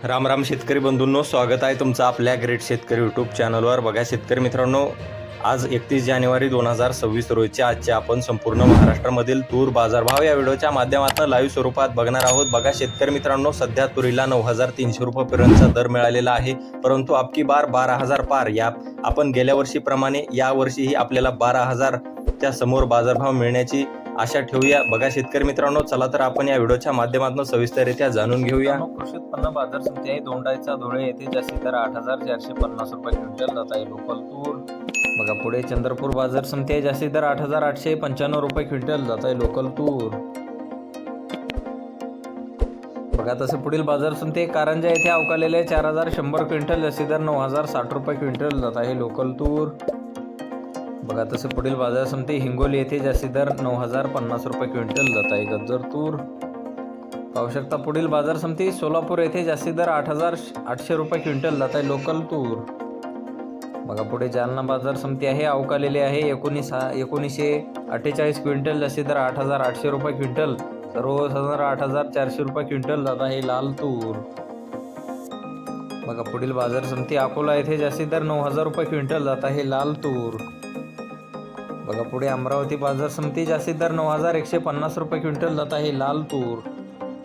राम राम शेतकरी बंधूंनो, स्वागत आहे तुमचं आपल्या ग्रेट शेतकरी यूट्यूब चॅनलवर. बघा शेतकरी मित्रांनो, आज 31 जानेवारी 2026 रोजचे आजचे आपण संपूर्ण महाराष्ट्रामधील तूर बाजारभाव या व्हिडिओच्या माध्यमातून लाईव्ह स्वरूपात बघणार आहोत. बघा शेतकरी मित्रांनो, सध्या तुरीला 9,300 रुपयेपर्यंतचा दर मिळालेला आहे, परंतु आपकी बार 12,000 पार. या आपण गेल्या वर्षीप्रमाणे यावर्षीही आपल्याला 12,000च्या समोर बाजारभाव मिळण्याची आशा ठेवूया. बघा शेतकरी मित्रांनो, चला तर आपण या व्हिडिओच्या माध्यमातून सविस्तररित्या जाणून घेऊया. कृषी उत्पन्न बाजार समिती आहे दोंडाईचा धुळे येथे जास्ती दर 8,450 रुपये क्विंटल जात आहे लोकल तूर. बघा पुढे चंद्रपूर बाजार समिती आहे जास्ती दर 8,895 रुपये क्विंटल जात आहे लोकल तूर. बघा तसे पुढील बाजार समिती कारंजा येथे अवकालेले 4,100 क्विंटल जास्ती दर 9,060 रुपये क्विंटल जात आहे लोकल तूर. बघा तसे पुढील बाजार समिती हिंगोली येथे जास्ती दर 9,050 रुपये क्विंटल जात आहे गज्जर तूर. पाहू शकता पुढील बाजार समिती सोलापूर येथे जास्ती दर 8,800 रुपये क्विंटल जात आहे लोकल तूर. बघा पुढे जालना बाजार समिती आहे अवकालेली आहे 1948 क्विंटल जास्ती दर 8,800 रुपये क्विंटल. सर्वसाधारण 8,400 रुपये क्विंटल जात आहे लाल तूर. बघा पुढील बाजार समिती अकोला येथे जास्ती दर 9,000 रुपये क्विंटल जात आहे लाल तूर. बघा पुढे अमरावती बाजार समिती जास्ती दर 9,150 रुपये क्विंटल जात आहे लाल तूर.